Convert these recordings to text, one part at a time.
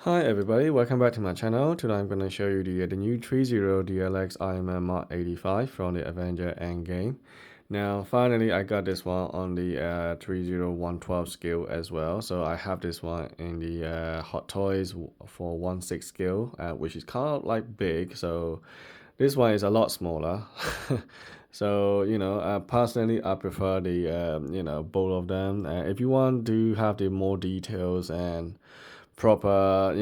Hi everybody, welcome back to my channel. Today I'm going to show you the new Zero DLX Ironman Mark 85 from the Avenger Endgame. Now finally I got this one on the 30112 scale as well. So I have this one in the Hot Toys for 1/6 scale, which is kind of like big. So this one is a lot smaller. So personally I prefer the both of them. If you want to have the more details and proper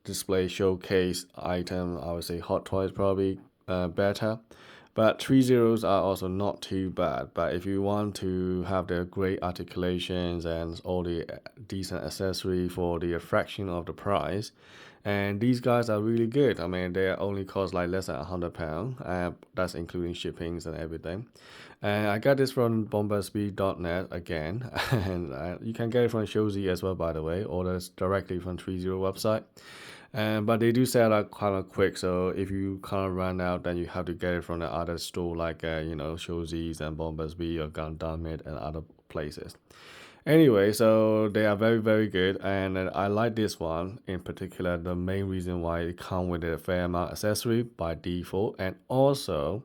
display showcase item, I would say Hot Toys probably better, but 3 zeros are also not too bad. But if you want to have the great articulations and all the decent accessory for the fraction of the price, and these guys are really good. I mean, they only cost like less than £100. That's including shippings and everything. And I got this from bomberspeed.net again, and you can get it from ShowZ as well, by the way. Orders directly from 30 website. But they do sell out kind of quick, so if you kind of run out, then you have to get it from the other store like ShowZ's and Bomberspeed or Gundam and other places. Anyway, so they are very good, and I like this one in particular. The main reason why it comes with a fair amount of accessory by default, and also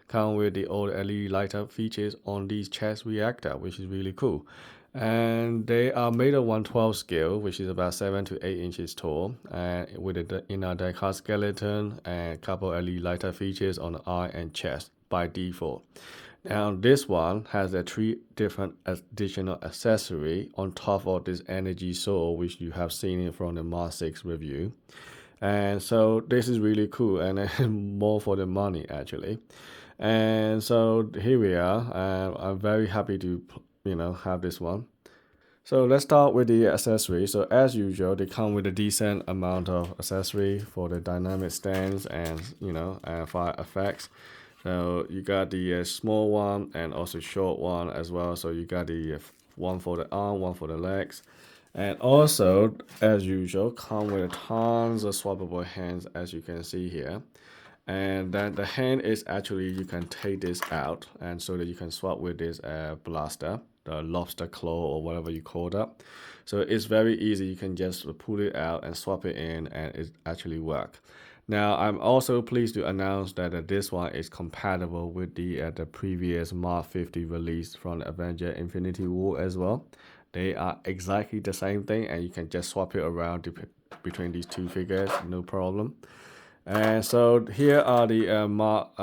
come with the old LED light up features on these chest reactor, which is really cool. And they are made of 1/12 scale, which is about 7 to 8 inches tall, and with an inner diecast skeleton and a couple LED light up features on the eye and chest by default. Now this one has a 3 different additional accessory on top of this energy sword, which you have seen it from the Mark 6 review. And so this is really cool and more for the money actually. And so here we are. I'm very happy to have this one. So let's start with the accessory. So as usual, they come with a decent amount of accessory for the dynamic stands and fire effects. So you got the small one and also short one as well. So you got the one for the arm, one for the legs. And also, as usual, come with tons of swappable hands, as you can see here. And then the hand is actually, you can take this out and so that you can swap with this blaster, the lobster claw or whatever you call that. So it's very easy. You can just pull it out and swap it in and it actually works. Now, I'm also pleased to announce that this one is compatible with the previous Mark 50 release from the Avenger Infinity War as well. They are exactly the same thing, and you can just swap it around between these two figures, no problem. And so here are the Mark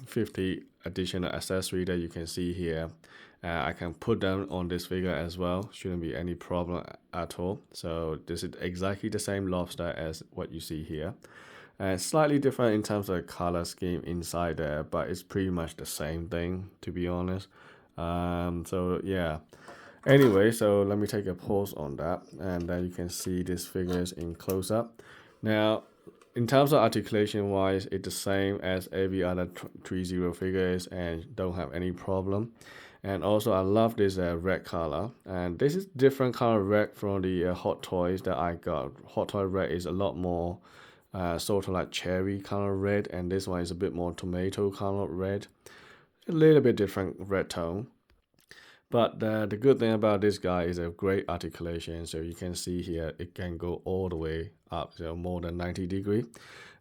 50 additional accessory that you can see here. I can put them on this figure as well. Shouldn't be any problem at all. So this is exactly the same lobster as what you see here. Slightly different in terms of the color scheme inside there, but it's pretty much the same thing, to be honest. So yeah. Anyway, so let me take a pause on that, and then you can see these figures in close up. Now, in terms of articulation wise, it's the same as every other 3 figures and don't have any problem. And also I love this red color, and this is different color red from the Hot Toys that I got. Hot Toy red is a lot more sort of like cherry color red, and this one is a bit more tomato color red, a little bit different red tone. But the good thing about this guy is a great articulation. So you can see here, it can go all the way up, so more than 90 degree.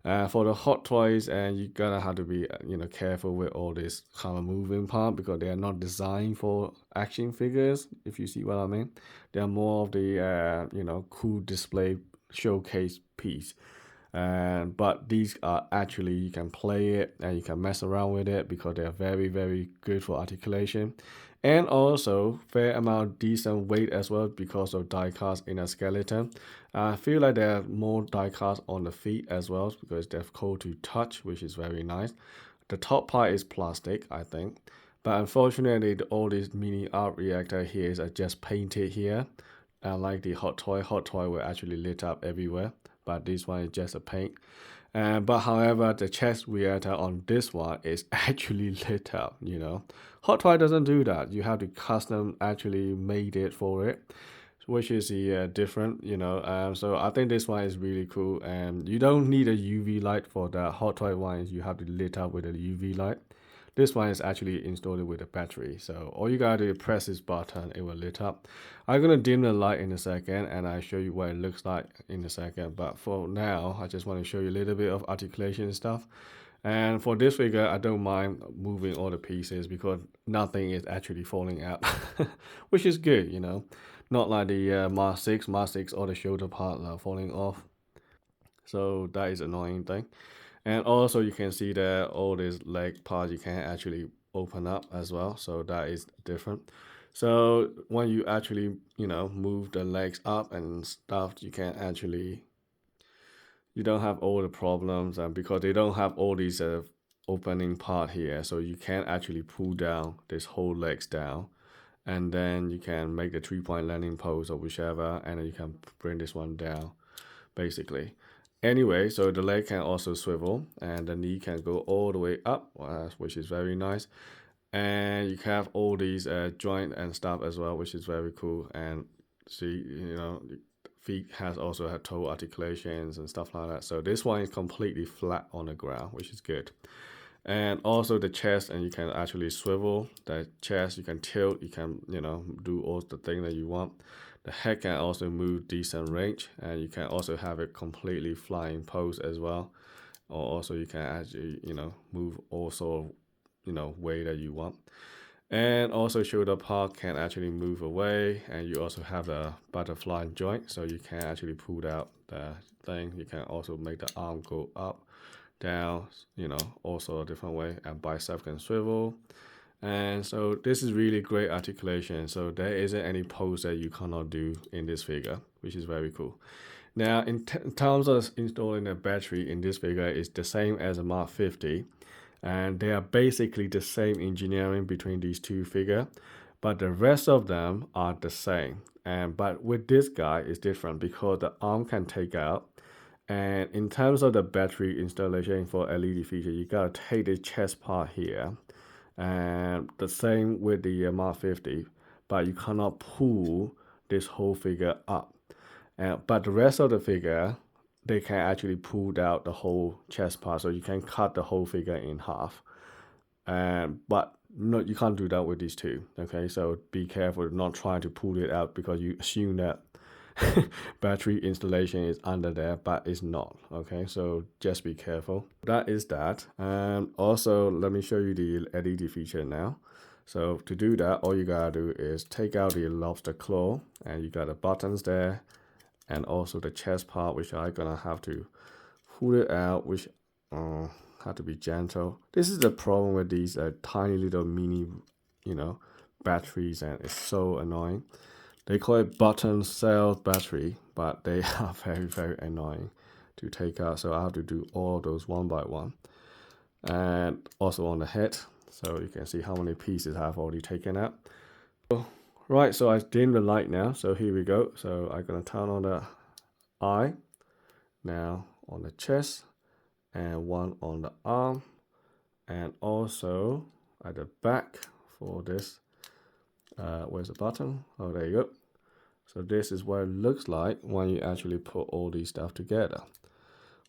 For the Hot Toys, and you gotta have to be careful with all this kind of moving part because they are not designed for action figures. If you see what I mean, they are more of the cool display showcase piece. But these are actually, you can play it and you can mess around with it because they are very good for articulation, and also fair amount of decent weight as well because of die cast in a skeleton. I feel like there are more die cast on the feet as well because they're cold to touch, which is very nice. The top part is plastic, I think, but unfortunately all these mini art reactor here are just painted here. Like the Hot Toy will actually lit up everywhere, but this one is just a paint. But however, the chest reactor on this one is actually lit up, Hot Toy doesn't do that. You have to custom actually made it for it, which is different, So I think this one is really cool, and you don't need a UV light for the Hot Toy ones. You have to lit up with a UV light. this one is actually installed with a battery. So all you gotta do is press this button, it will lit up. I'm gonna dim the light in a second and I'll show you what it looks like in a second. But for now, I just want to show you a little bit of articulation and stuff. And for this figure, I don't mind moving all the pieces because nothing is actually falling out, which is good, you know. Not like the Mark 6, all the shoulder part are falling off. So that is annoying thing. And also you can see that all these leg parts you can actually open up as well. So that is different. So when you actually, you know, move the legs up and stuff, you can actually, you don't have all the problems, and because they don't have all these opening part here, so you can actually pull down this whole legs down, and then you can make the 3-point landing pose or whichever, and then you can bring this one down basically. Anyway, so the leg can also swivel and the knee can go all the way up, which is very nice. And you can have all these joint and stuff as well, which is very cool. And see, you know, feet has also had toe articulations and stuff like that. So this one is completely flat on the ground, which is good. And also the chest, and you can actually swivel the chest, you can tilt, you can, you know, do all the things that you want. The head can also move decent range, and you can also have it completely flying pose as well. Or also you can actually, you know, move all sort of, you know, way that you want. And also shoulder part can actually move away, and you also have the butterfly joint, so you can actually pull out the thing. You can also make the arm go up, down, you know, also a different way, and bicep can swivel. And so this is really great articulation. So there isn't any pose that you cannot do in this figure, which is very cool. Now, in terms of installing a battery in this figure, is the same as a Mark 50. And they are basically the same engineering between these two figures, but the rest of them are the same. But with this guy, it's different because the arm can take out. And in terms of the battery installation for LED feature, you gotta take the chest part here. And the same with the Mark 50, but you cannot pull this whole figure up. But the rest of the figure, they can actually pull out the whole chest part, so you can cut the whole figure in half. But no, you can't do that with these two. Okay, so be careful not trying to pull it out because you assume that battery installation is under there, but it's not. Okay, so just be careful. That is that. And also let me show you the LED feature now. So to do that, all you gotta do is take out the lobster claw, and you got the buttons there, and also the chest part, which I'm gonna have to pull it out, which have to be gentle. This is the problem with these tiny little mini, you know, batteries, and it's so annoying. They call it button cell battery, but they are very, very annoying to take out. So I have to do all those one by one. And also on the head, so you can see how many pieces I've already taken out. Right, so I've dimmed the light now. So here we go. So I'm gonna turn on the eye, now on the chest, and one on the arm, and also at the back for this. Where's the button? Oh, there you go. So this is what it looks like when you actually put all these stuff together,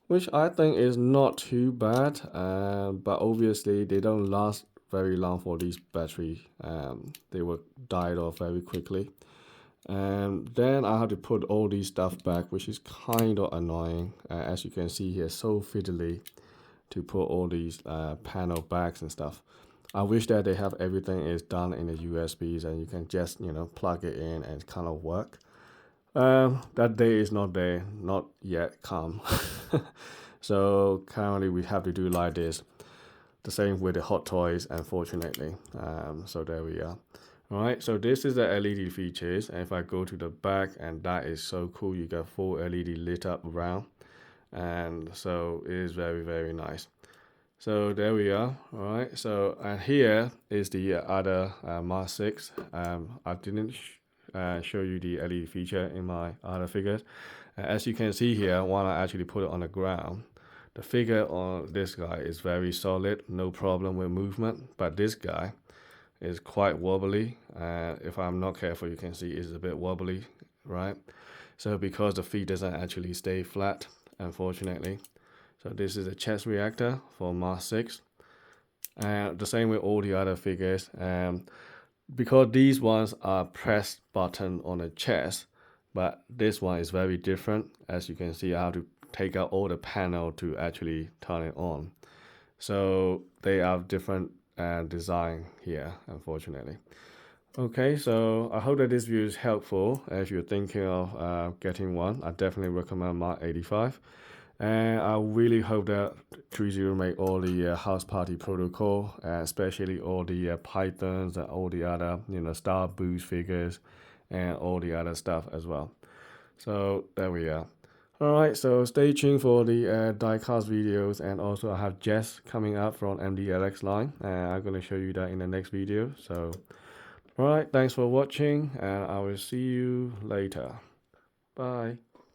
which I think is not too bad, but obviously they don't last very long for these batteries. They will die off very quickly. And then I have to put all these stuff back, which is kind of annoying. As you can see here, so fiddly to put all these panel backs and stuff. I wish that they have everything is done in the USBs and you can just, you know, plug it in and kind of work. That day is not there, not yet come. So currently we have to do like this. The same with the hot toys, unfortunately. So there we are. All right, so this is the LED features. And if I go to the back, and that is so cool, you got full LED lit up around. And so it is very, very nice. So there we are. All right, so and here is the other Mark 6. I didn't show you the LED feature in my other figures. As you can see here, when I actually put it on the ground, the figure on this guy is very solid, no problem with movement, but this guy is quite wobbly. If I'm not careful, you can see it's a bit wobbly, right? So because the feet doesn't actually stay flat, unfortunately. So this is a chest reactor for Mark 6. And the same with all the other figures. Because these ones are press button on the chest, but this one is very different. As you can see, I have to take out all the panel to actually turn it on. So they have different design here, unfortunately. Okay, so I hope that this video is helpful. If you're thinking of getting one, I definitely recommend Mark 85. And I really hope that 30 make all the house party protocol, especially all the pythons and all the other, Star Boost figures and all the other stuff as well. So there we are. All right, so stay tuned for the diecast videos, and also I have Jess coming up from MDLX line, and I'm going to show you that in the next video. So, all right, thanks for watching, and I will see you later. Bye.